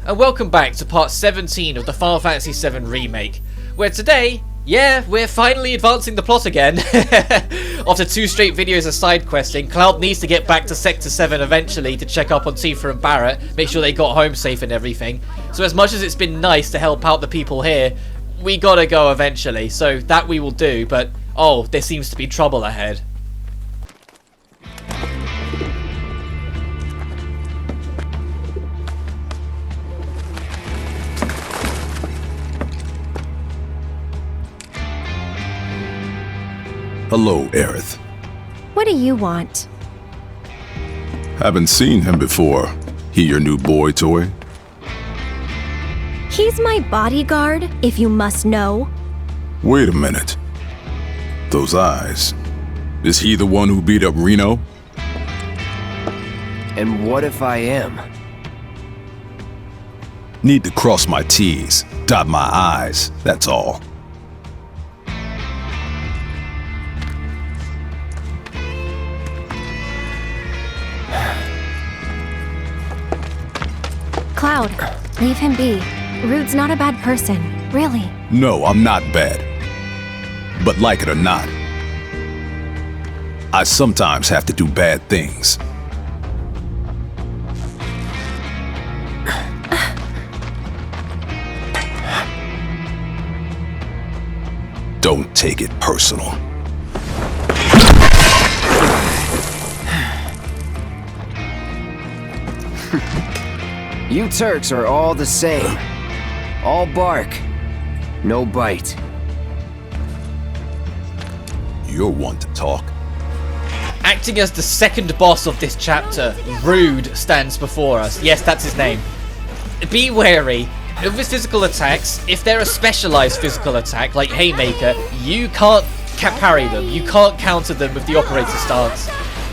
and welcome back to part 17 of the Final Fantasy VII Remake, where today, yeah, we're finally advancing the plot again. After 2 straight videos of side questing, Cloud needs to get back to Sector 7 eventually to check up on Tifa and Barrett, make sure they got home safe and everything. So as much as it's been nice to help out the people here, we gotta go eventually, so that we will do, but oh, there seems to be trouble ahead. Hello, Aerith. What do you want? Haven't seen him before. He your new boy toy? He's my bodyguard, if you must know. Wait a minute. Those eyes. Is he the one who beat up Reno? And what if I am? Need to cross my T's, dot my I's, that's all. Cloud, leave him be. Rude's not a bad person, really. No, I'm not bad. But like it or not, I sometimes have to do bad things. Don't take it personal. You Turks are all the same. All bark, no bite. You're one to talk. Acting as the second boss of this chapter, Rude stands before us. Yes, that's his name. Be wary. With his physical attacks, if they're a specialized physical attack, like Haymaker, you can't parry them. You can't counter them with the operator stance.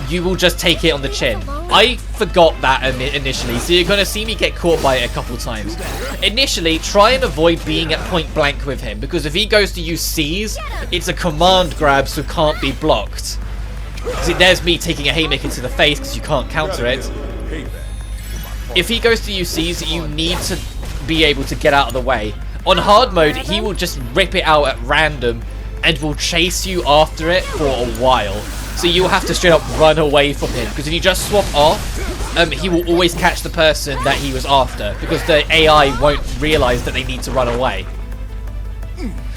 You will just take it on the chin. I forgot that initially, so you're going to see me get caught by it a couple times. Initially, try and avoid being at point blank with him, because if he goes to use C's, it's a command grab, so can't be blocked. See, there's me taking a Haymaker to the face, because you can't counter it. If he goes to use C's, you need to be able to get out of the way. On hard mode, he will just rip it out at random, and will chase you after it for a while. So you'll have to straight up run away from him, because if you just swap off, he will always catch the person that he was after, because the AI won't realize that they need to run away.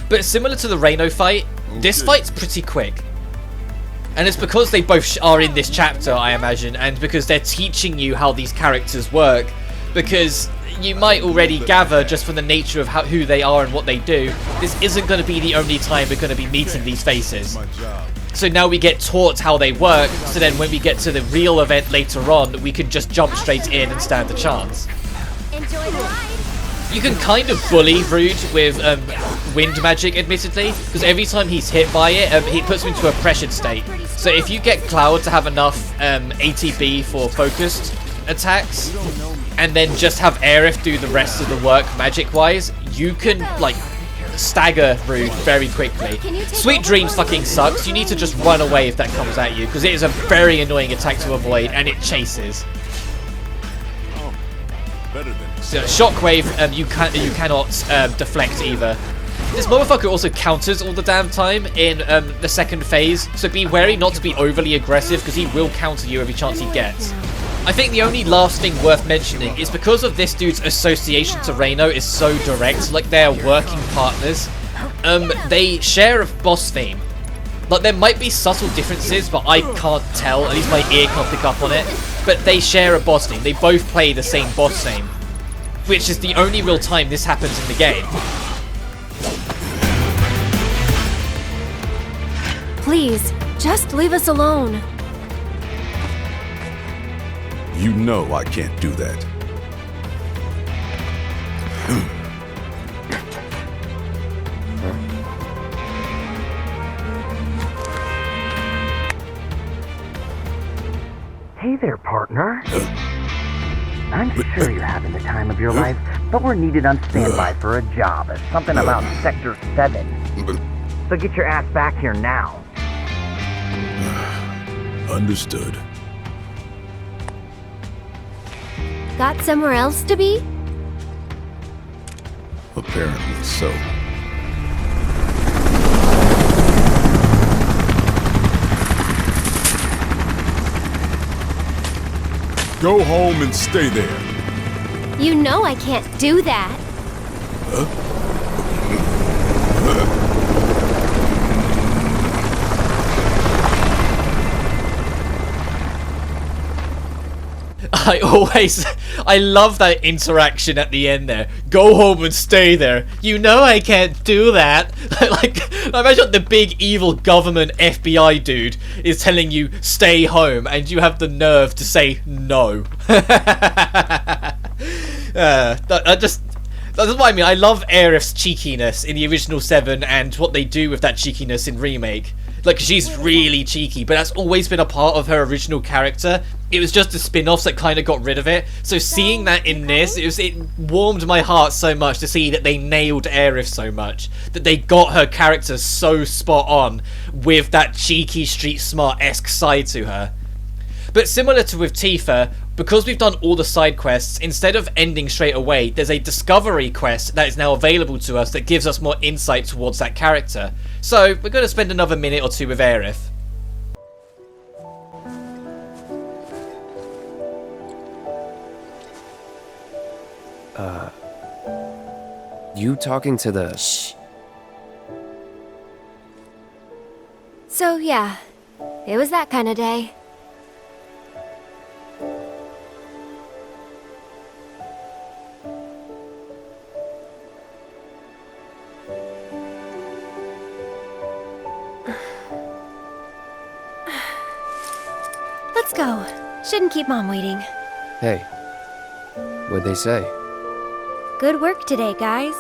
But similar to the Reno fight, this fight's pretty quick. And it's because they both are in this chapter, I imagine, and because they're teaching you how these characters work, because you might already gather just from the nature of who they are and what they do, this isn't going to be the only time we're going to be meeting these faces. So now we get taught how they work, so then when we get to the real event later on, we can just jump straight in and stand a chance. Enjoy the ride. You can kind of bully Rude with wind magic, admittedly, because every time he's hit by it, he puts him into a pressured state. So if you get Cloud to have enough ATB for focused attacks, and then just have Aerith do the rest of the work magic-wise, you can, like, stagger Rude very quickly. Sweet Dreams fucking sucks. You need to just run away if that comes at you, because it is a very annoying attack to avoid, and it chases. So Shockwave, you cannot deflect either. This motherfucker also counters all the damn time in the second phase, so be wary not to be overly aggressive, because he will counter you every chance he gets. I think the only last thing worth mentioning is because of this dude's association to Reno is so direct, like they are working partners, they share a boss theme. Like, there might be subtle differences, but I can't tell, at least my ear can't pick up on it, but they share a boss theme. They both play the same boss theme, which is the only real time this happens in the game. Please, just leave us alone. You know I can't do that. Hey there, partner. I'm sure you're having the time of your life, but we're needed on standby for a job at something about Sector 7. So get your ass back here now. Understood. Got somewhere else to be? Apparently so. Go home and stay there. You know I can't do that. I love that interaction at the end there. Go home and stay there. You know I can't do that. Like, imagine the big evil government FBI dude is telling you stay home and you have the nerve to say no. That's what I mean. I love Aerith's cheekiness in the original 7 and what they do with that cheekiness in Remake. Like, she's really cheeky, but that's always been a part of her original character. It was just the spin-offs that kind of got rid of it. So seeing that in this, it warmed my heart so much to see that they nailed Aerith so much. That they got her character so spot on with that cheeky, street smart-esque side to her. But similar to with Tifa, because we've done all the side quests, instead of ending straight away, there's a discovery quest that is now available to us that gives us more insight towards that character. So, we're going to spend another minute or two with Aerith. You talking to the... Shh. So, yeah. It was that kind of day. Let's go. Shouldn't keep Mom waiting. Hey. What'd they say? Good work today, guys.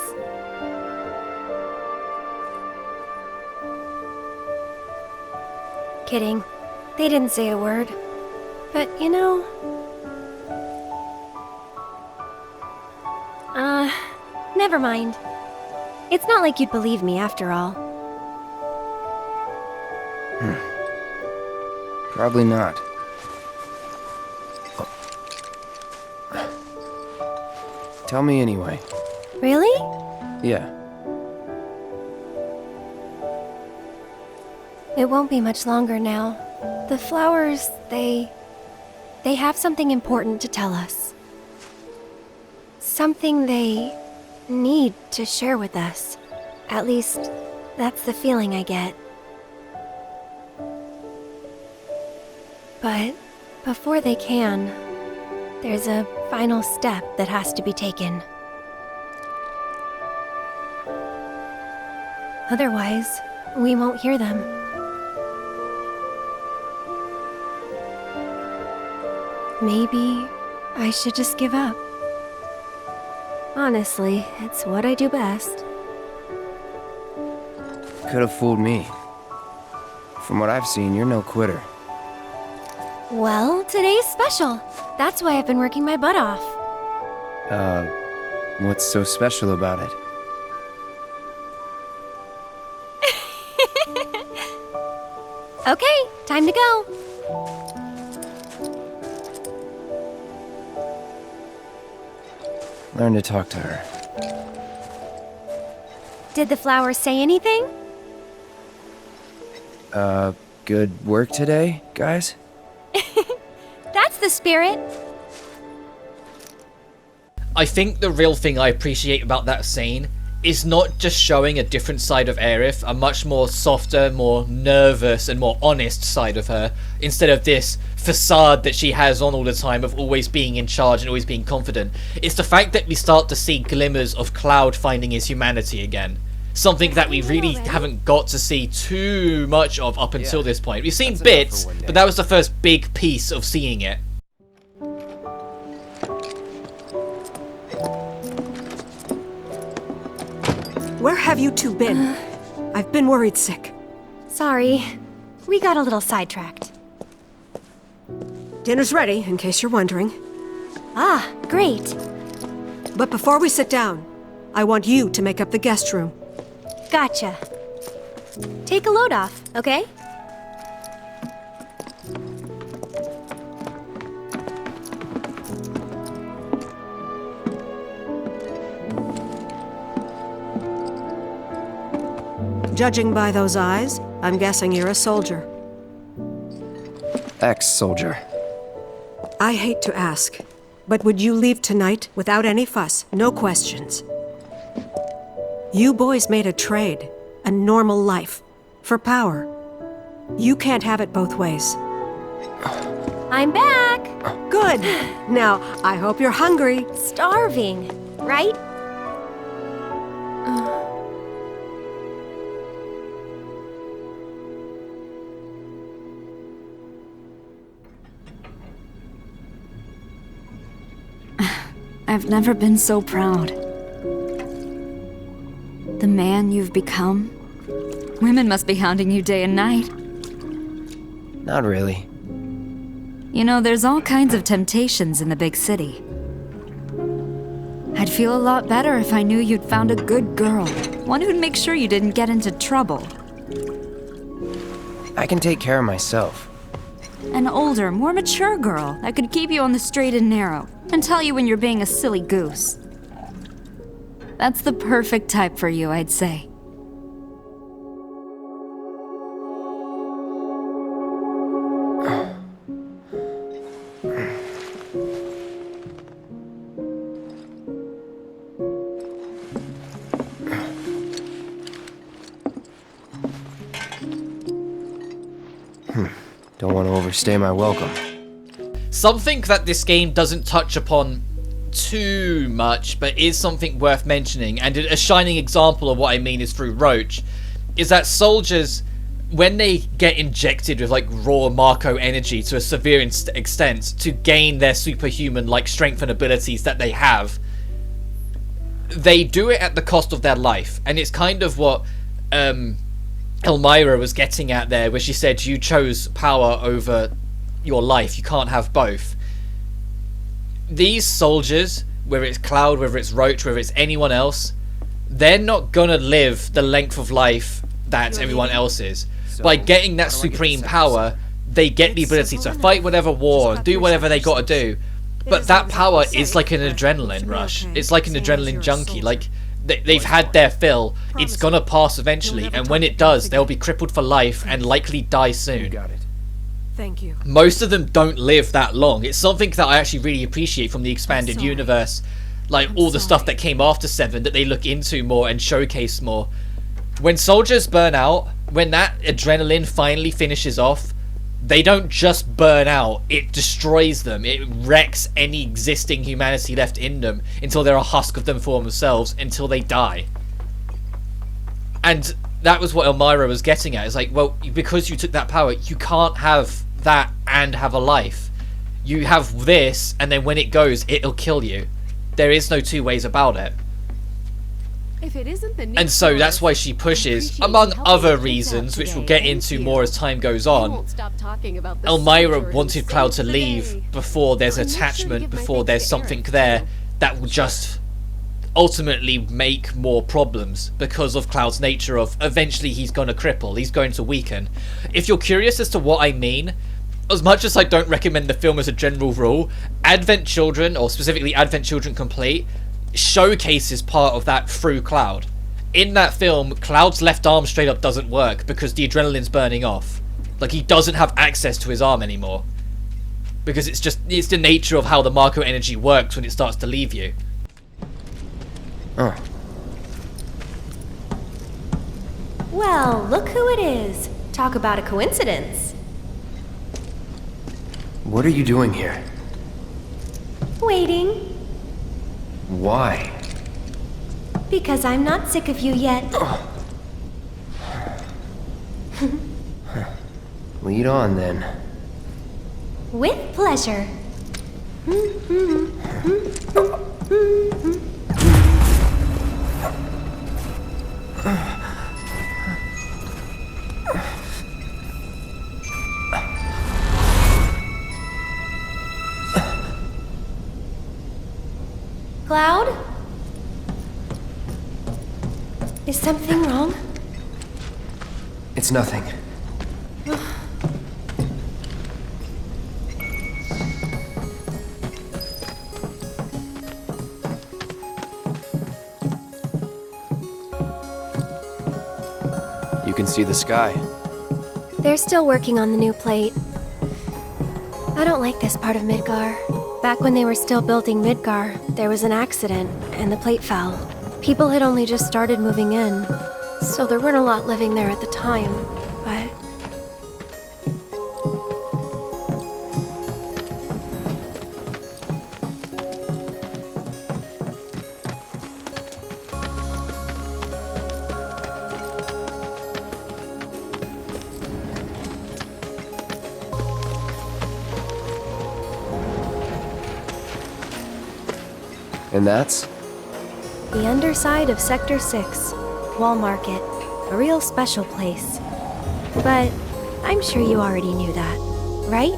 Kidding. They didn't say a word. But, you know... never mind. It's not like you'd believe me after all. Probably not. Tell me anyway. Really? Yeah. It won't be much longer now. The flowers, they have something important to tell us. Something they need to share with us. At least, that's the feeling I get. But before they can, there's a final step that has to be taken. Otherwise, we won't hear them. Maybe I should just give up. Honestly, it's what I do best. Could have fooled me. From what I've seen, you're no quitter. Well, today's special. That's why I've been working my butt off. What's so special about it? Okay, time to go. Learn to talk to her. Did the flowers say anything? Good work today, guys? That's the spirit. I think the real thing I appreciate about that scene is not just showing a different side of Aerith, a much more softer, more nervous and more honest side of her, instead of this facade that she has on all the time of always being in charge and always being confident. It's the fact that we start to see glimmers of Cloud finding his humanity again. Something that we really haven't got to see too much of up until this point. We've seen bits, but that was the first big piece of seeing it. Where have you two been? I've been worried sick. Sorry. We got a little sidetracked. Dinner's ready, in case you're wondering. Ah, great. But before we sit down, I want you to make up the guest room. Gotcha. Take a load off, okay? Judging by those eyes, I'm guessing you're a soldier. Ex-soldier. I hate to ask, but would you leave tonight without any fuss, no questions? You boys made a trade, a normal life, for power. You can't have it both ways. I'm back! Good! Now, I hope you're hungry. Starving, right? I've never been so proud. The man you've become. Women must be hounding you day and night. Not really. You know, there's all kinds of temptations in the big city. I'd feel a lot better if I knew you'd found a good girl. One who'd make sure you didn't get into trouble. I can take care of myself. An older, more mature girl that could keep you on the straight and narrow and tell you when you're being a silly goose. That's the perfect type for you, I'd say. Don't want to overstay my welcome. Something that this game doesn't touch upon too much, but is something worth mentioning, and a shining example of what I mean is through Roach, is that soldiers, when they get injected with like raw Marco energy to a severe extent to gain their superhuman like strength and abilities that they have, they do it at the cost of their life. And it's kind of what Elmira was getting at there, where she said you chose power over your life, you can't have both. These soldiers, whether it's Cloud, whether it's Roach, whether it's anyone else, they're not gonna live the length of life that everyone else is. By getting that supreme power, they get the ability to fight whatever war, do whatever they gotta do. But that power is like an adrenaline rush. It's like an adrenaline junkie. Like, they've had their fill. It's gonna pass eventually, and when it does, they'll be crippled for life and likely die soon. Got it. Thank you. Most of them don't live that long. It's something that I actually really appreciate from the expanded universe. Like, all the stuff that came after 7 that they look into more and showcase more. When soldiers burn out, when that adrenaline finally finishes off, they don't just burn out, it destroys them. It wrecks any existing humanity left in them until they're a husk of them for themselves, until they die. And that was what Elmira was getting at. It's like, well, because you took that power, you can't have that and have a life. You have this, and then when it goes, it'll kill you. There is no two ways about it. If it isn't the And so that's why she pushes, among other reasons, which we'll get into more as time goes on. Elmira wanted Cloud to leave before there's attachment, before there's something there that will just ultimately make more problems, because of Cloud's nature of eventually he's going to cripple, he's going to weaken. If you're curious as to what I mean, as much as I don't recommend the film as a general rule, Advent Children, or specifically Advent Children Complete, showcases part of that through Cloud. In that film, Cloud's left arm straight up doesn't work because the adrenaline's burning off. Like, he doesn't have access to his arm anymore. Because it's the nature of how the Marco energy works when it starts to leave you. Oh. Well, look who it is. Talk about a coincidence. What are you doing here? Waiting. Why? Because I'm not sick of you yet. Lead on, then. With pleasure. Cloud? Is something wrong? It's nothing. can see the sky. They're still working on the new plate. I don't like this part of Midgar. Back when they were still building Midgar, there was an accident, and the plate fell. People had only just started moving in, so there weren't a lot living there at the time, but... And that's? The underside of Sector 6, Wall Market, a real special place. But I'm sure you already knew that, right?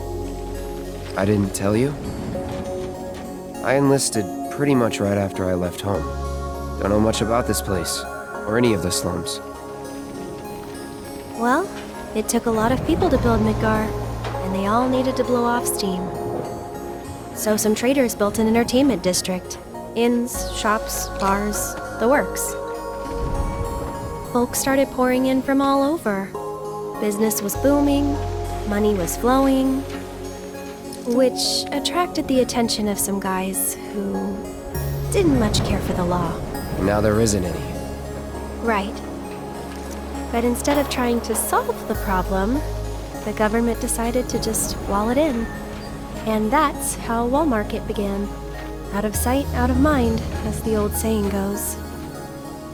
I didn't tell you? I enlisted pretty much right after I left home. Don't know much about this place, or any of the slums. Well, it took a lot of people to build Midgar, and they all needed to blow off steam. So some traders built an entertainment district. Inns, shops, bars, the works. Folks started pouring in from all over. Business was booming, money was flowing, which attracted the attention of some guys who didn't much care for the law. And now there isn't any. Right. But instead of trying to solve the problem, the government decided to just wall it in. And that's how Wall Market began. Out of sight, out of mind, as the old saying goes.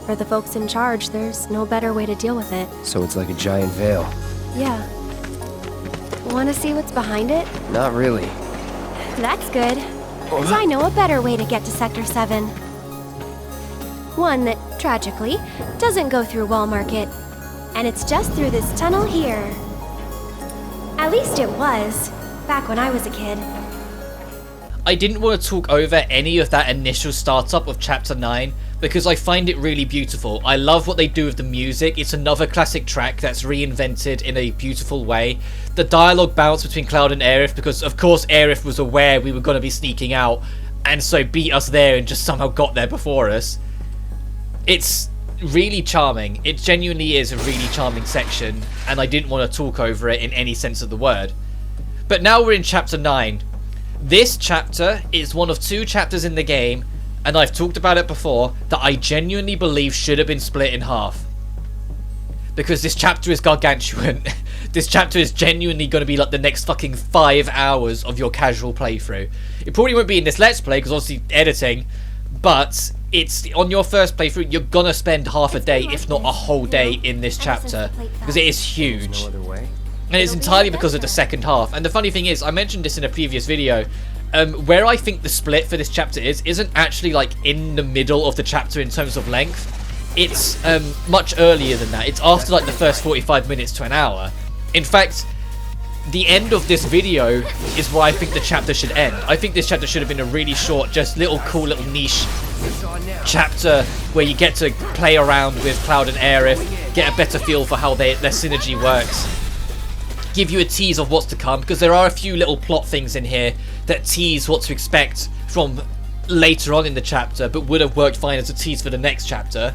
For the folks in charge, there's no better way to deal with it. So it's like a giant veil. Yeah. Want to see what's behind it? Not really. That's good. 'Cause I know a better way to get to Sector 7. One that, tragically, doesn't go through Wall Market. And it's just through this tunnel here. At least it was, back when I was a kid. I didn't want to talk over any of that initial startup of Chapter 9 because I find it really beautiful. I love what they do with the music. It's another classic track that's reinvented in a beautiful way. The dialogue bounce between Cloud and Aerith because of course Aerith was aware we were going to be sneaking out and so beat us there and just somehow got there before us. It's really charming. It genuinely is a really charming section and I didn't want to talk over it in any sense of the word. But now we're in Chapter 9. This chapter is one of 2 chapters in the game, and I've talked about it before, that I genuinely believe should have been split in half. Because this chapter is gargantuan. This chapter is genuinely going to be like the next fucking 5 hours of your casual playthrough. It probably won't be in this Let's Play, because obviously editing, but it's on your first playthrough, you're going to spend half a day, if not a whole day, in this chapter. Because it is huge. No other way? And it's entirely because of the second half. And the funny thing is, I mentioned this in a previous video, where I think the split for this chapter isn't actually like in the middle of the chapter in terms of length. It's much earlier than that. It's after like the first 45 minutes to an hour. In fact, the end of this video is where I think the chapter should end. I think this chapter should have been a really short, just cool little niche chapter where you get to play around with Cloud and Aerith, get a better feel for how their synergy works. Give you a tease of what's to come, because there are a few little plot things in here that tease what to expect from later on in the chapter, but would have worked fine as a tease for the next chapter.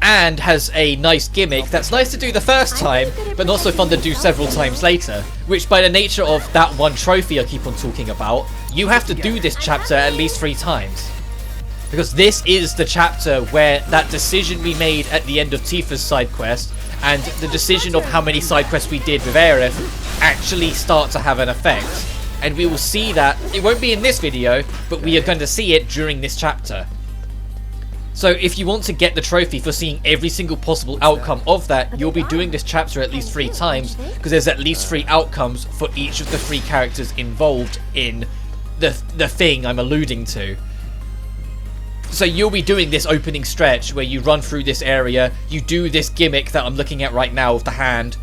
And has a nice gimmick that's nice to do the first time, but not so fun to do several times later, which by the nature of that one trophy I keep on talking about, you have to do this chapter at least 3 times. Because this is the chapter where that decision we made at the end of Tifa's side quest and the decision of how many side quests we did with Aerith actually start to have an effect. And we will see that, it won't be in this video, but we are going to see it during this chapter. So if you want to get the trophy for seeing every single possible outcome of that, you'll be doing this chapter at least 3 times, because there's at least 3 outcomes for each of the 3 characters involved in the thing I'm alluding to. So you'll be doing this opening stretch where you run through this area, you do this gimmick that I'm looking at right now with the hand,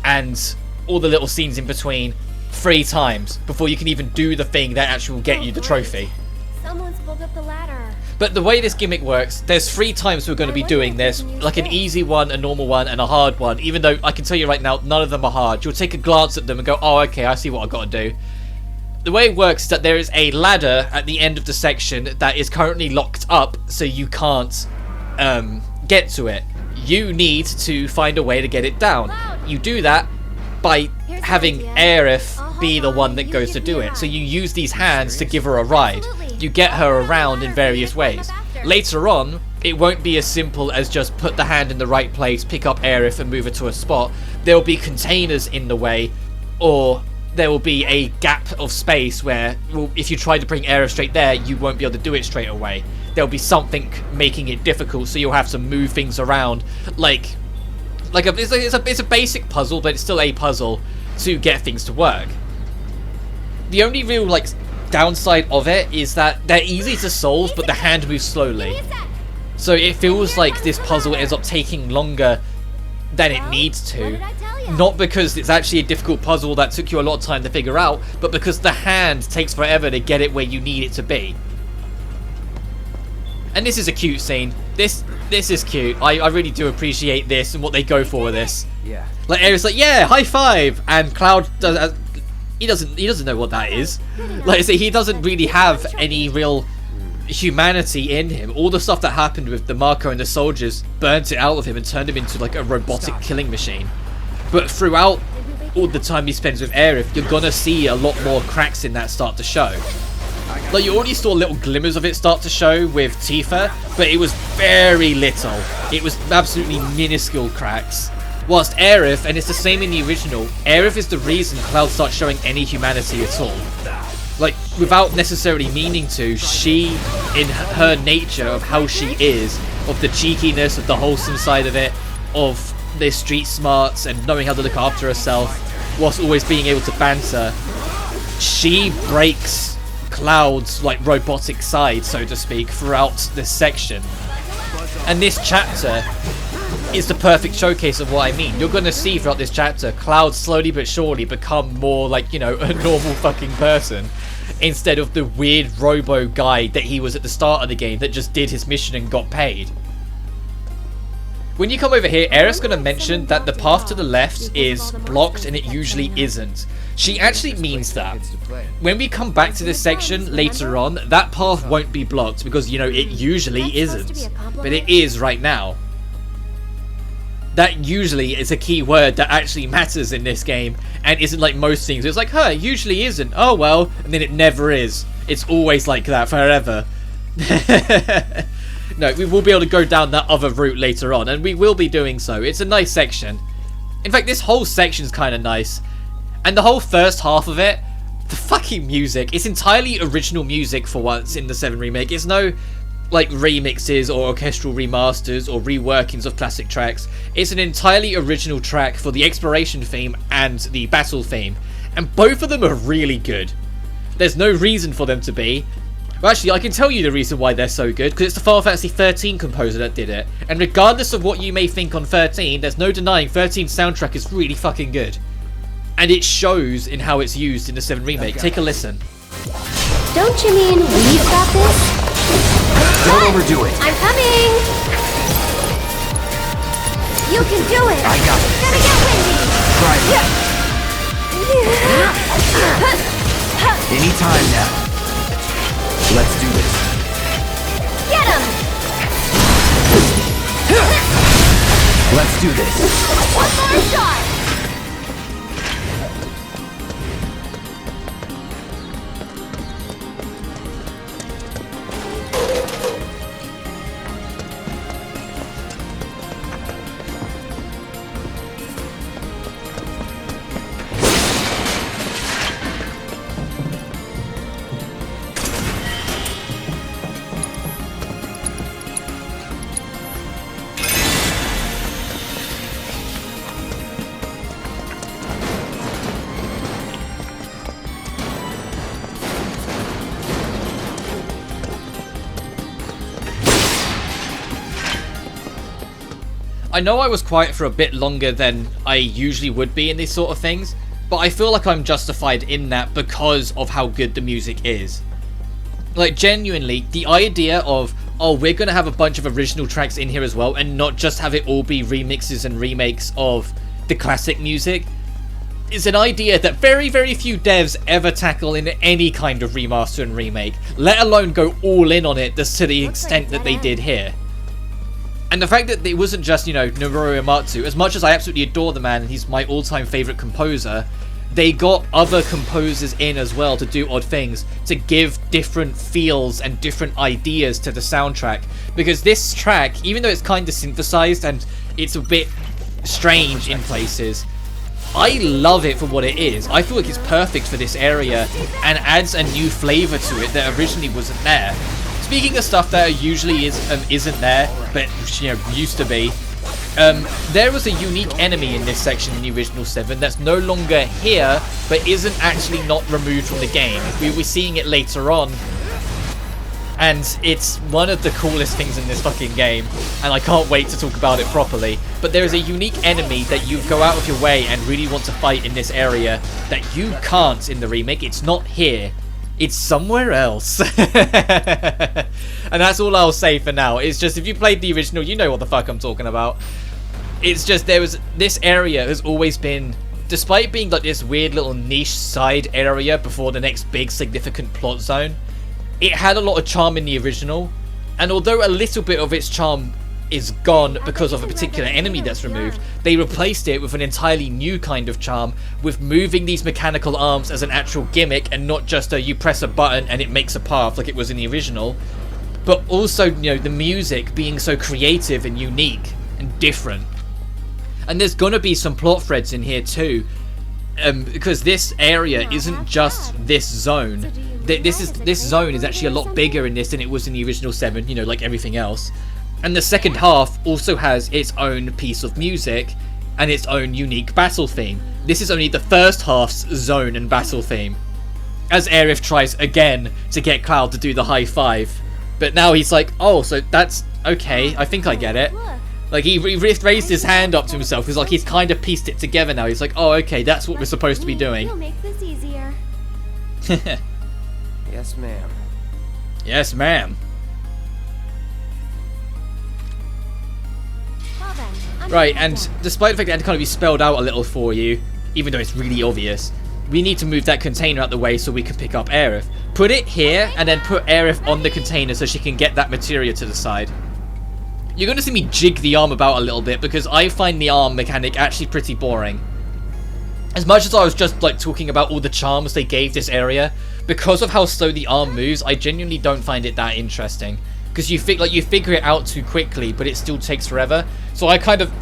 and all the little scenes in between 3 times before you can even do the thing that actually will get you the trophy. Someone's pulled up the ladder. But the way this gimmick works, there's 3 times we're going to be doing this, like an easy one, a normal one, and a hard one, even though I can tell you right now, none of them are hard. You'll take a glance at them and go, oh, okay, I see what I've got to do. The way it works is that there is a ladder at the end of the section that is currently locked up, so you can't get to it. you need to find a way to get it down. You do that by having Aerith be the one that goes to do it. So you use these hands to give her a ride. You get her around in various ways. Later on, it won't be as simple as just put the hand in the right place, pick up Aerith and move her to a spot. There will be containers in the way, or there will be a gap of space where, well, if you try to bring Aerith straight there, you won't be able to do it straight away. There'll be something making it difficult, so you'll have to move things around. It's a basic puzzle, but it's still a puzzle to get things to work. The only real downside of it is that they're easy to solve, but the hand moves slowly. So it feels like this puzzle ends up taking longer than it needs to. Not because it's actually a difficult puzzle that took you a lot of time to figure out, but because the hand takes forever to get it where you need it to be. And this is a cute scene. This is cute. I really do appreciate this and what they go for with this. Yeah. Like Aerith's like, yeah, high five, and Cloud does. He doesn't know what that is. Like I say, he doesn't really have any real humanity in him. All the stuff that happened with the Marco and the soldiers burnt it out of him and turned him into like a robotic killing machine. But throughout all the time he spends with Aerith, you're gonna see a lot more cracks in that start to show. Like, you already saw little glimmers of it start to show with Tifa, but it was very little. It was absolutely minuscule cracks. Whilst Aerith, and it's the same in the original, Aerith is the reason Cloud starts showing any humanity at all. Like, without necessarily meaning to, she, in her nature of how she is, of the cheekiness, of the wholesome side of it, of the street smarts and knowing how to look after herself, whilst always being able to banter, she breaks Cloud's robotic side, so to speak, throughout this section. And this chapter is the perfect showcase of what I mean. You're going to see throughout this chapter Cloud slowly but surely become more a normal fucking person, instead of the weird robo guy that he was at the start of the game that just did his mission and got paid. When you come over here, Aerith's going to mention that the path to the left is blocked, and it usually isn't. She actually means that. When we come back to this section later on, that path won't be blocked because, it usually isn't. But it is right now. That usually is a key word that actually matters in this game, and isn't like most things. It's like, usually isn't. Oh well, and then it never is. It's always like that forever. No, we will be able to go down that other route later on, and we will be doing so. It's a nice section. In fact, this whole section's kind of nice. And the whole first half of it, the fucking music, it's entirely original music for once in the VII Remake. It's no, remixes or orchestral remasters or reworkings of classic tracks. It's an entirely original track for the exploration theme and the battle theme. And both of them are really good. There's no reason for them to be. Well, actually, I can tell you the reason why they're so good, because it's the Final Fantasy 13 composer that did it. And regardless of what you may think on 13, there's no denying 13's soundtrack is really fucking good. And it shows in how it's used in the VII Remake. Take a listen. Don't you mean we've got this? Don't overdo it. I'm coming! You can do it! I got it. Gotta get windy! Try it. Anytime now. Let's do this. Get him! Let's do this. One more shot! I know I was quiet for a bit longer than I usually would be in these sort of things, but I feel like I'm justified in that because of how good the music is. Genuinely, the idea of, we're going to have a bunch of original tracks in here as well, and not just have it all be remixes and remakes of the classic music, is an idea that very, very few devs ever tackle in any kind of remaster and remake, let alone go all in on it to the extent that they did here. And the fact that it wasn't just, you know, Nobuo Uematsu, as much as I absolutely adore the man and he's my all-time favourite composer, they got other composers in as well to do odd things, to give different feels and different ideas to the soundtrack. Because this track, even though it's kind of synthesized and it's a bit strange in places, I love it for what it is. I feel like it's perfect for this area and adds a new flavour to it that originally wasn't there. Speaking of stuff that usually isn't there, but you know, used to be, there was a unique enemy in this section in the original 7 that's no longer here, but isn't actually not removed from the game. We were seeing it later on, and it's one of the coolest things in this fucking game, and I can't wait to talk about it properly. But there is a unique enemy that you go out of your way and really want to fight in this area that you can't in the remake. It's not here. It's somewhere else. And that's all I'll say for now. It's just, if you played the original, you know what the fuck I'm talking about. It's just, this area has always been, despite being like this weird little niche side area before the next big significant plot zone, it had a lot of charm in the original. And although a little bit of its charm is gone because of a particular enemy that's removed, they replaced it with an entirely new kind of charm, with moving these mechanical arms as an actual gimmick and not just a you press a button and it makes a path like it was in the original, but also, you know, the music being so creative and unique and different. And there's gonna be some plot threads in here too, because this area isn't just this zone. This zone is actually a lot bigger in this than it was in the original 7, you know, like everything else. And the second half also has its own piece of music and its own unique battle theme. This is only the first half's zone and battle theme, as Aerith tries again to get Cloud to do the high five. But now he's like, oh, so that's okay, I think I get it. Like, he raised his hand up to himself, because like he's kind of pieced it together now. He's like, oh, okay, that's what we're supposed to be doing. You'll make this easier. Yes, ma'am. Yes, ma'am. Right, and despite the fact that it had to kind of be spelled out a little for you, even though it's really obvious, we need to move that container out the way so we can pick up Aerith. Put it here, and then put Aerith on the container so she can get that materia to the side. You're going to see me jig the arm about a little bit, because I find the arm mechanic actually pretty boring. As much as I was just like talking about all the charms they gave this area, because of how slow the arm moves, I genuinely don't find it that interesting. Because you figure it out too quickly, but it still takes forever. So I kind of,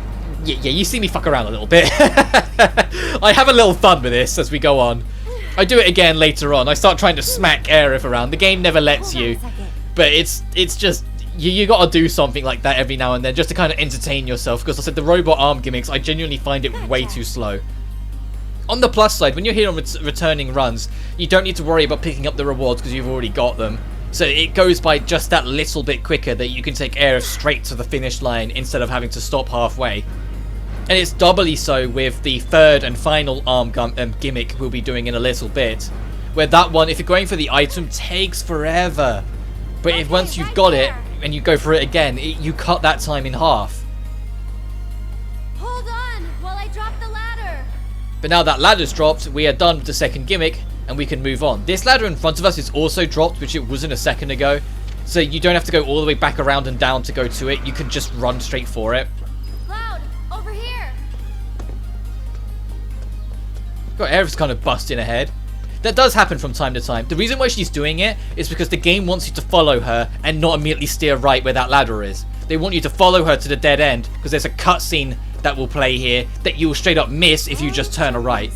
yeah, you see me fuck around a little bit. I have a little fun with this as we go on. I do it again later on. I start trying to smack Aerith around. The game never lets you, but it's just, you gotta do something like that every now and then just to kind of entertain yourself. Because I said the robot arm gimmicks, I genuinely find it way too slow. On the plus side, when you're here on returning runs, you don't need to worry about picking up the rewards because you've already got them. So it goes by just that little bit quicker that you can take Aerith straight to the finish line instead of having to stop halfway. And it's doubly so with the third and final arm gimmick we'll be doing in a little bit. Where that one, if you're going for the item, takes forever. But if once you've got it and you go for it again, you cut that time in half. Hold on while I drop the ladder. But now that ladder's dropped, we are done with the second gimmick, and we can move on. This ladder in front of us is also dropped, which it wasn't a second ago. So you don't have to go all the way back around and down to go to it. You can just run straight for it. Cloud, over here. Got Aerith's kind of busting ahead. That does happen from time to time. The reason why she's doing it is because the game wants you to follow her and not immediately steer right where that ladder is. They want you to follow her to the dead end because there's a cutscene that will play here that you will straight up miss if you just turn a right.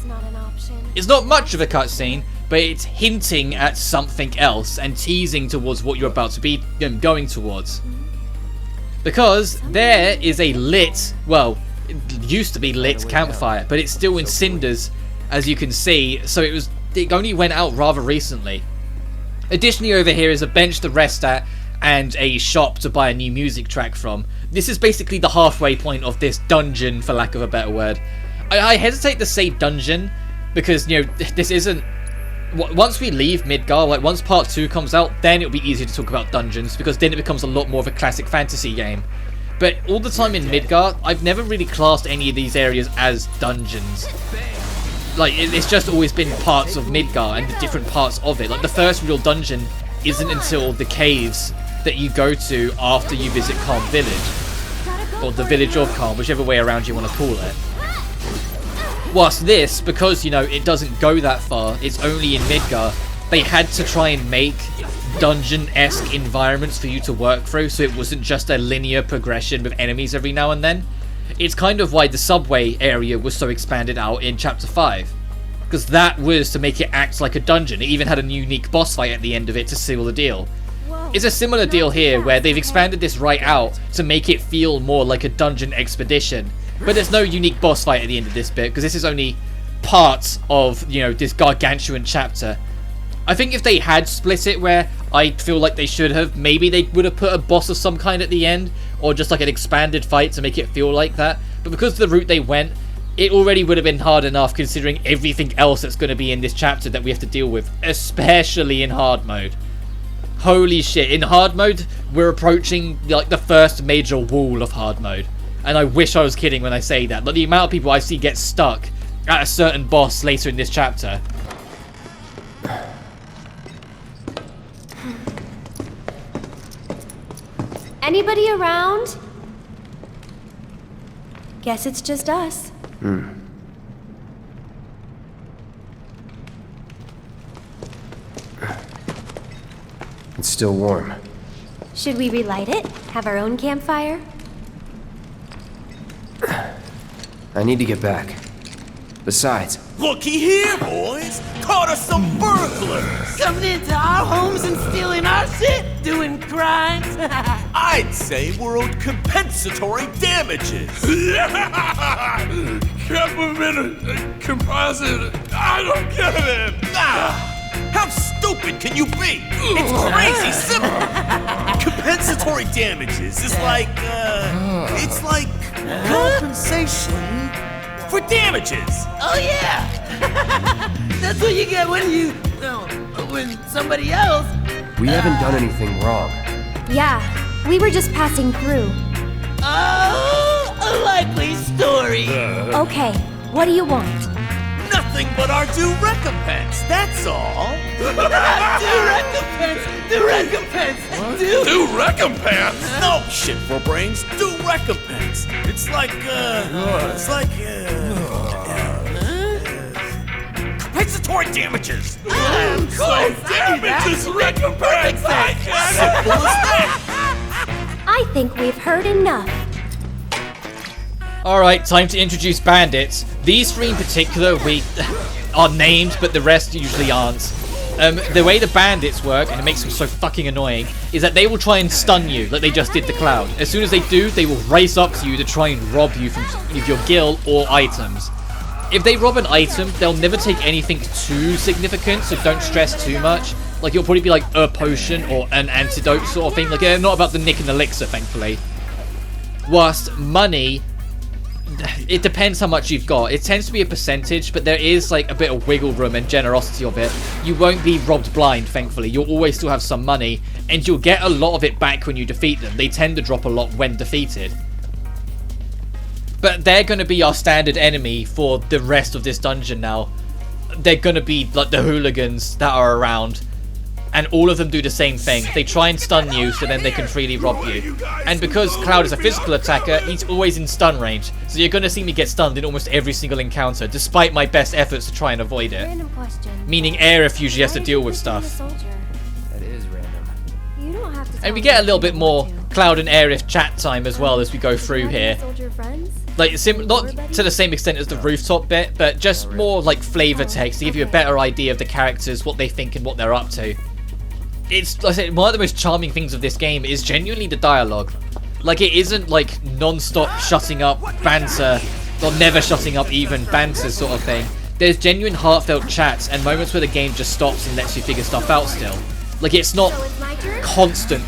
It's not much of a cutscene, but it's hinting at something else and teasing towards what you're about to be going towards. Because there is a lit, well, it used to be lit campfire, but it's still in cinders, as you can see, so it only went out rather recently. Additionally, over here is a bench to rest at and a shop to buy a new music track from. This is basically the halfway point of this dungeon, for lack of a better word. I hesitate to say dungeon, because, you know, this isn't... Once we leave Midgar, like once part 2 comes out, then it'll be easier to talk about dungeons, because then it becomes a lot more of a classic fantasy game. But all the time in Midgar, I've never really classed any of these areas as dungeons. Like, it's just always been parts of Midgar and the different parts of it. Like, the first real dungeon isn't until the caves that you go to after you visit Calm Village. or the village of Calm, whichever way around you want to call it. Whilst this, because, you know, it doesn't go that far, it's only in Midgar, they had to try and make dungeon-esque environments for you to work through, so it wasn't just a linear progression with enemies every now and then. It's kind of why the subway area was so expanded out in Chapter 5. Because that was to make it act like a dungeon. It even had a unique boss fight at the end of it to seal the deal. It's a similar deal here, where they've expanded this right out to make it feel more like a dungeon expedition. But there's no unique boss fight at the end of this bit, because this is only part of, you know, this gargantuan chapter. I think if they had split it where I feel like they should have, maybe they would have put a boss of some kind at the end, or just like an expanded fight to make it feel like that. But because of the route they went, it already would have been hard enough considering everything else that's going to be in this chapter that we have to deal with, especially in hard mode. Holy shit, in hard mode, we're approaching like the first major wall of hard mode. And I wish I was kidding when I say that. Like, the amount of people I see get stuck at a certain boss later in this chapter. Anybody around? Guess it's just us. It's still warm. Should we relight it? Have our own campfire? I need to get back. Besides, Looky here, boys! Caught us some burglars! Coming into our homes and stealing our shit, doing crimes. I'd say we're owed compensatory damages! Government composite. I don't get it. How stupid can you be? It's crazy simple! Compensatory damages is like, it's like compensation for damages! Oh yeah! That's what you get when you, when somebody else. we haven't done anything wrong. Yeah, we were just passing through. Oh, a likely story. Okay, what do you want? Nothing but our due recompense, that's all! Due recompense. Due recompense. No shit for brains, due recompense! It's like, compensatory damages! Of course, Damages recompense. Simple as that! I think we've heard enough. Alright, time to introduce bandits. These three in particular are named, but the rest usually aren't. The way the bandits work, and it makes them so fucking annoying, is that they will try and stun you, like they just did the Cloud. As soon as they do, they will race up to you to try and rob you from your gil or items. If they rob an item, they'll never take anything too significant, so don't stress too much. Like, it'll probably be like a potion or an antidote sort of thing. Like, they're not about the nick and elixir, thankfully. Whilst money, it depends how much you've got. It tends to be a percentage, but there is like a bit of wiggle room and generosity of it. You won't be robbed blind, thankfully. You'll always still have some money, and you'll get a lot of it back when you defeat them. They tend to drop a lot when defeated. But they're going to be our standard enemy for the rest of this dungeon now. They're going to be like the hooligans that are around. And all of them do the same thing. They try and stun you so then they can freely rob you. And because Cloud is a physical attacker, he's always in stun range. So you're going to see me get stunned in almost every single encounter, despite my best efforts to try and avoid it. Random question. Meaning Aerith usually has to deal with stuff. That is random. You don't have to. And we get a little bit more Cloud and Aerith chat time as well as we go through here. Like, not to the same extent as the rooftop bit, but just more like flavor text to give you a better idea of the characters, what they think and what they're up to. It's, like I said, one of the most charming things of this game is genuinely the dialogue. Like, it isn't like non-stop shutting up banter, or never shutting up even banter sort of thing. There's genuine heartfelt chats and moments where the game just stops and lets you figure stuff out still. Like, it's not constant,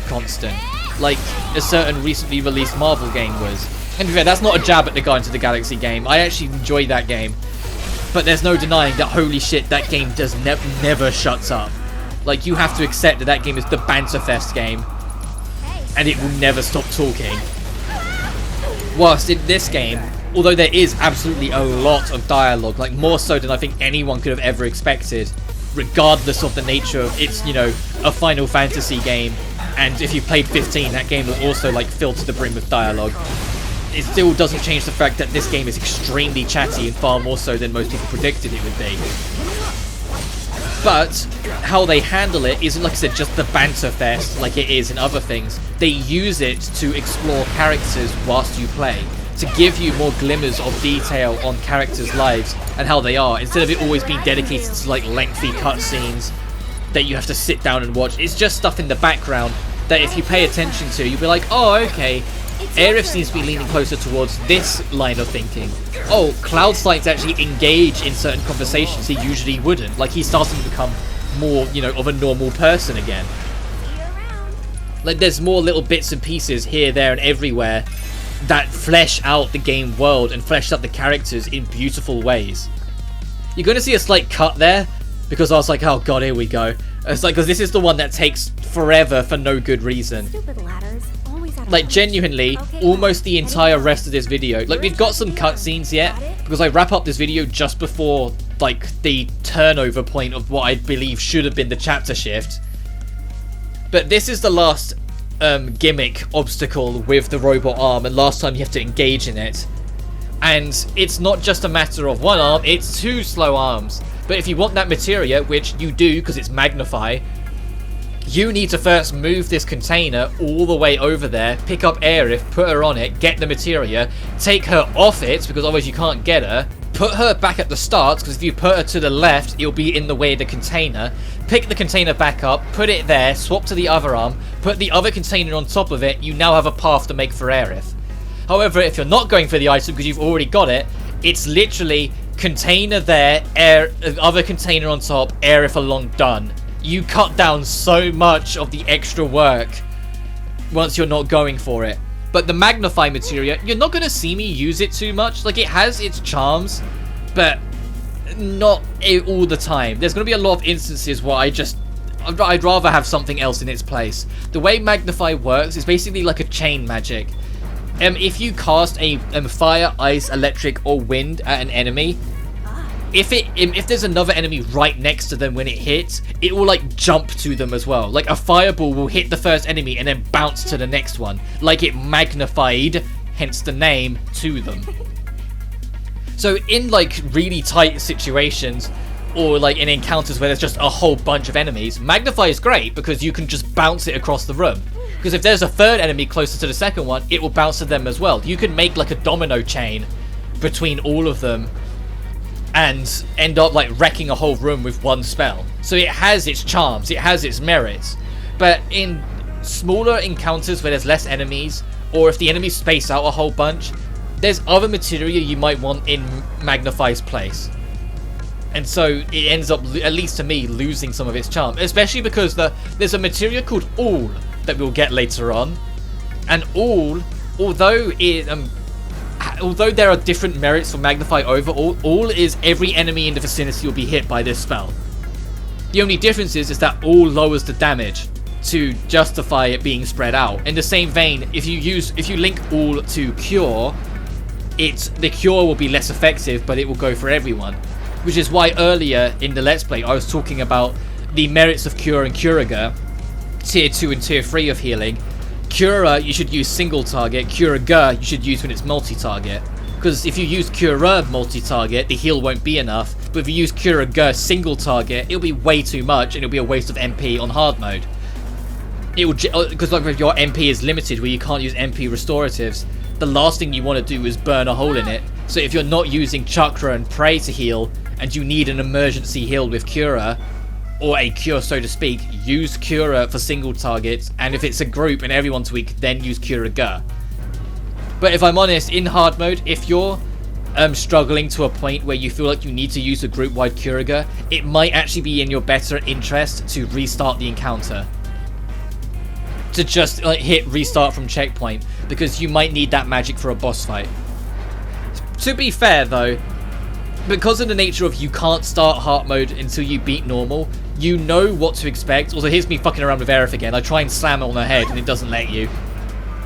like a certain recently released Marvel game was. And to be fair, that's not a jab at the Guardians of the Galaxy game. I actually enjoy that game. But there's no denying that, holy shit, that game does never shuts up. Like, you have to accept that that game is the Banterfest game. And it will never stop talking. Whilst in this game, although there is absolutely a lot of dialogue, like more so than I think anyone could have ever expected, regardless of the nature of it's, you know, a Final Fantasy game, and if you played 15, that game will also like fill to the brim with dialogue. it still doesn't change the fact that this game is extremely chatty and far more so than most people predicted it would be. But how they handle it isn't, like I said, just the banter fest like it is in other things. They use it to explore characters whilst you play, to give you more glimmers of detail on characters' lives and how they are, instead of it always being dedicated to like lengthy cutscenes that you have to sit down and watch. It's just stuff in the background that if you pay attention to, you'll be like, oh, okay, Aerith seems to be leaning closer towards this line of thinking. Oh, Cloudsight's actually engage in certain conversations he usually wouldn't. Like, he's starting to become more, you know, of a normal person again. Like, there's more little bits and pieces here, there, and everywhere that flesh out the game world and flesh out the characters in beautiful ways. You're going to see a slight cut there, because I was like, oh god, here we go. It's like, because this is the one that takes forever for no good reason. Stupid ladders. Like, genuinely, almost the entire rest of this video. Like, we've got some cutscenes yet, because I wrap up this video just before, like, the turnover point of what I believe should have been the chapter shift. But this is the last gimmick obstacle with the robot arm, and last time you have to engage in it. And it's not just a matter of one arm, it's two slow arms. But if you want that materia, which you do because it's Magnify, you need to first move this container all the way over there, pick up Aerith, put her on it, get the materia, take her off it, because otherwise you can't get her, put her back at the start, because if you put her to the left, it'll be in the way of the container, pick the container back up, put it there, swap to the other arm, put the other container on top of it, you now have a path to make for Aerith. However, if you're not going for the item because you've already got it, it's literally container there, other container on top, Aerith along, done. You cut down so much of the extra work once you're not going for it. But the Magnify materia, you're not going to see me use it too much. Like, it has its charms, but not all the time. There's going to be a lot of instances where I'd rather have something else in its place. The way Magnify works is basically like a chain magic. If you cast a fire, ice, electric, or wind at an enemy, if there's another enemy right next to them when it hits, it will like jump to them as well. Like, a fireball will hit the first enemy and then bounce to the next one, like it magnified, hence the name, to them. So in like really tight situations, or like in encounters where there's just a whole bunch of enemies, Magnify is great because you can just bounce it across the room. Because if there's a third enemy closer to the second one, it will bounce to them as well. You can make like a domino chain between all of them and end up like wrecking a whole room with one spell. So it has its charms, it has its merits. But in smaller encounters where there's less enemies, or if the enemies space out a whole bunch, there's other materia you might want in Magnify's place. And so it ends up, at least to me, losing some of its charm. Especially because there's a materia called All that we'll get later on. And All, although there are different merits for Magnify over All is every enemy in the vicinity will be hit by this spell. The only difference is that All lowers the damage to justify it being spread out. In the same vein, if you link All to Cure, the Cure will be less effective, but it will go for everyone. Which is why earlier in the Let's Play I was talking about the merits of Cure and Curaga, Tier 2 and Tier 3 of healing. Cura you should use single target, Curaga you should use when it's multi-target. Because if you use Cura multi-target, the heal won't be enough. But if you use Curaga single target, it'll be way too much and it'll be a waste of MP on hard mode. It will, because like if your MP is limited where you can't use MP restoratives, the last thing you want to do is burn a hole in it. So if you're not using Chakra and Pray to heal, and you need an emergency heal with Cura, or a cure so to speak, use Cura for single targets, and if it's a group and everyone's weak, then use Curaga. But if I'm honest, in hard mode, if you're struggling to a point where you feel like you need to use a group-wide Curaga, it might actually be in your better interest to restart the encounter. To just like hit restart from checkpoint, because you might need that magic for a boss fight. To be fair though, because of the nature of you can't start heart mode until you beat normal, you know what to expect. Also, here's me fucking around with Aerith again. I try and slam it on her head and it doesn't let you.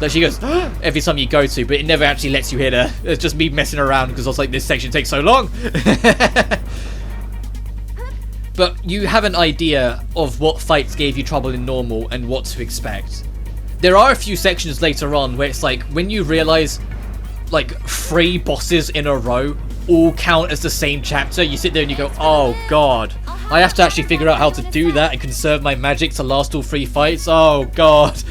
So she goes every time you go to, but it never actually lets you hit her. It's just me messing around because I was like, this section takes so long. But you have an idea of what fights gave you trouble in normal and what to expect. There are a few sections later on where it's like, when you realize like 3 bosses in a row all count as the same chapter, you sit there and you go, oh god, I have to actually figure out how to do that and conserve my magic to last all 3 fights. Oh god.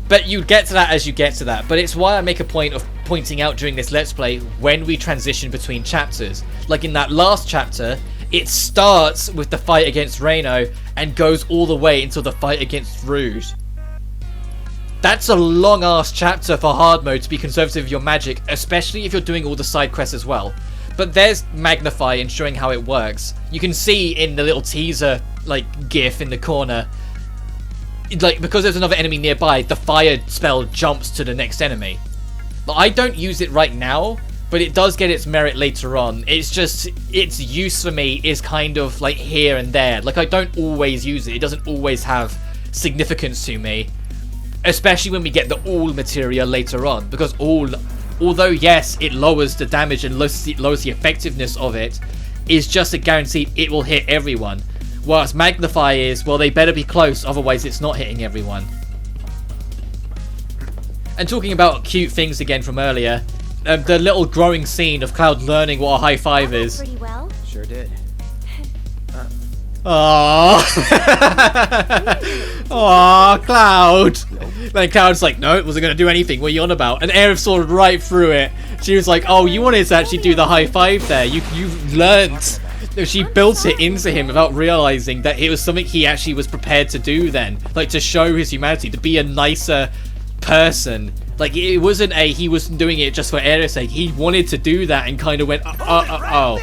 But you get to that as you get to that. But it's why I make a point of pointing out during this Let's Play when we transition between chapters. Like in that last chapter, it starts with the fight against Reno and goes all the way until the fight against Rude. That's a long ass chapter for hard mode to be conservative of your magic, especially if you're doing all the side quests as well. But there's Magnify and showing how it works. You can see in the little teaser like gif in the corner, like because there's another enemy nearby, the fire spell jumps to the next enemy. But I don't use it right now, but it does get its merit later on. It's just, its use for me is kind of like here and there. Like I don't always use it. It doesn't always have significance to me. Especially when we get the all materia later on. Because although yes, it lowers the damage and lowers the effectiveness of it, is just a guarantee it will hit everyone. Whilst Magnify is, well, they better be close, otherwise it's not hitting everyone. And talking about cute things again from earlier, the little growing scene of Cloud learning what a high five is. Pretty well. Sure did. Aww. Aww, Cloud. Then Cloud's like, no, it wasn't going to do anything. What are you on about? And Aerith saw right through it. She was like, oh, you wanted to actually do the high five there. You've learnt. She built it into him without realizing that it was something he actually was prepared to do then. Like, to show his humanity, to be a nicer person. Like, it wasn't he wasn't doing it just for Aerith's sake. He wanted to do that and kind of went, oh.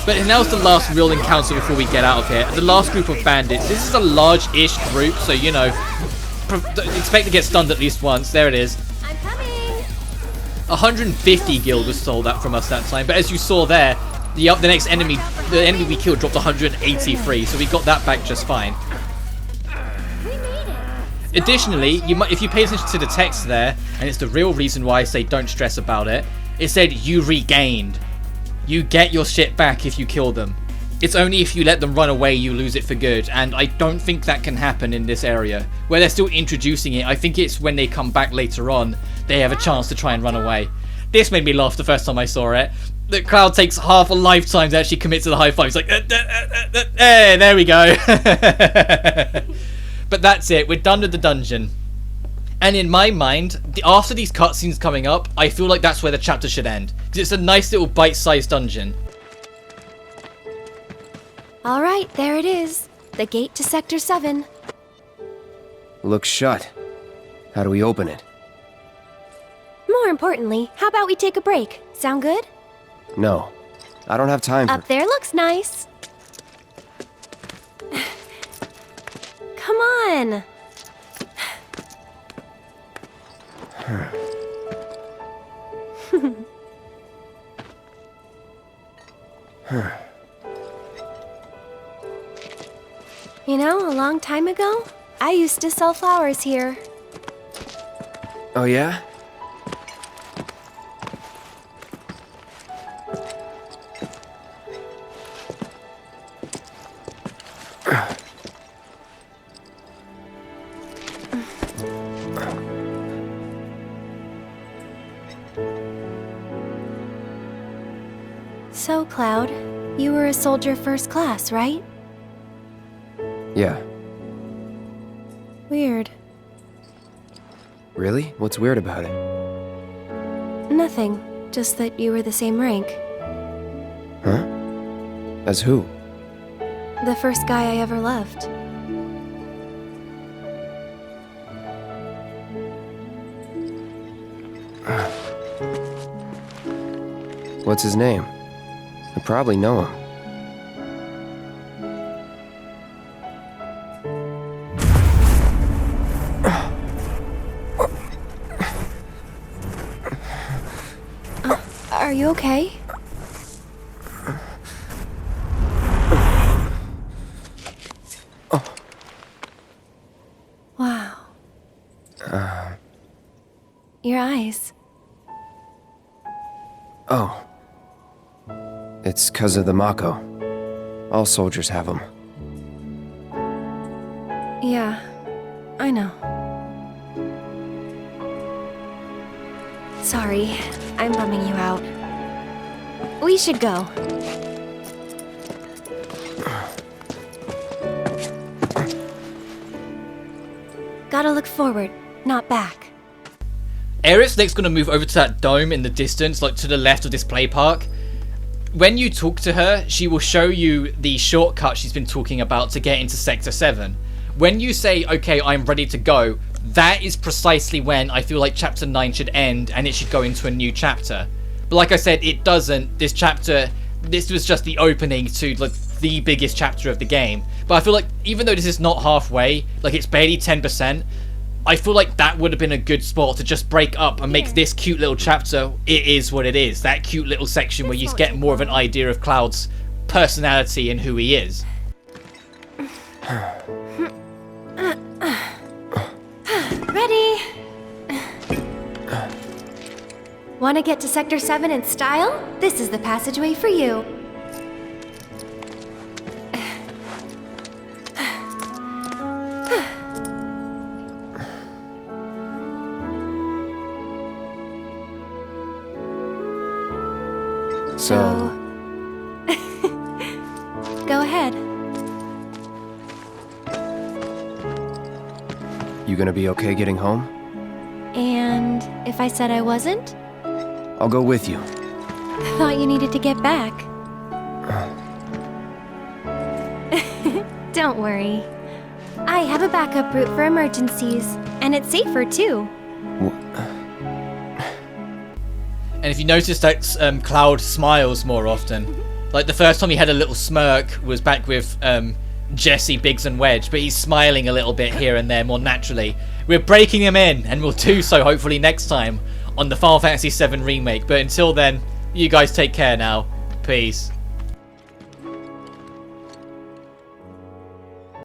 But now's the last real encounter before we get out of here. The last group of bandits. This is a large-ish group, so, you know, expect to get stunned at least once. There it is. I'm coming. 150 gil was sold out from us that time. But as you saw there, the next enemy, the enemy we killed dropped 183, so we got that back just fine. We made it. Additionally, if you pay attention to the text there, and it's the real reason why I say don't stress about it, it said you regained. You get your shit back if you kill them. It's only if you let them run away you lose it for good, and I don't think that can happen in this area. Where they're still introducing it, I think it's when they come back later on, they have a chance to try and run away. This made me laugh the first time I saw it. The Cloud takes half a lifetime to actually commit to the high five. It's like, hey, there we go. But that's it, we're done with the dungeon. And in my mind, after these cutscenes coming up, I feel like that's where the chapter should end. Because it's a nice little bite-sized dungeon. Alright, there it is. The gate to Sector 7. Looks shut. How do we open it? More importantly, how about we take a break? Sound good? No. I don't have time for... Up there looks nice. Come on. You know, a long time ago, I used to sell flowers here. Oh yeah? So, Cloud, you were a soldier first class, right? Yeah. Weird. Really? What's weird about it? Nothing. Just that you were the same rank. Huh? As who? The first guy I ever loved. What's his name? I probably know him. Are you okay? Wow. Your eyes. Oh. It's 'cause of the Mako. All soldiers have them. Yeah, I know. Sorry, I'm bumming you out. We should go. Gotta look forward, not back. Aerith's next going to move over to that dome in the distance, like to the left of this play park. When you talk to her, she will show you the shortcut she's been talking about to get into Sector 7. When you say, okay, I'm ready to go, that is precisely when I feel like Chapter 9 should end and it should go into a new chapter. But like I said, it doesn't. This was just the opening to like the biggest chapter of the game. But I feel like even though this is not halfway, like it's barely 10%, I feel like that would have been a good spot to just break up and make this cute little chapter, it is what it is. That cute little section where you get more of an idea of Cloud's personality and who he is. Ready? Want to get to Sector 7 in style? This is the passageway for you. So... Go ahead. You gonna be okay getting home? And if I said I wasn't? I'll go with you. I thought you needed to get back. Don't worry. I have a backup route for emergencies, and it's safer too. And if you notice that Cloud smiles more often. Like the first time he had a little smirk was back with Jesse, Biggs and Wedge, but he's smiling a little bit here and there more naturally. We're breaking him in, and we'll do so hopefully next time on the Final Fantasy VII Remake. But until then, you guys take care now. Peace.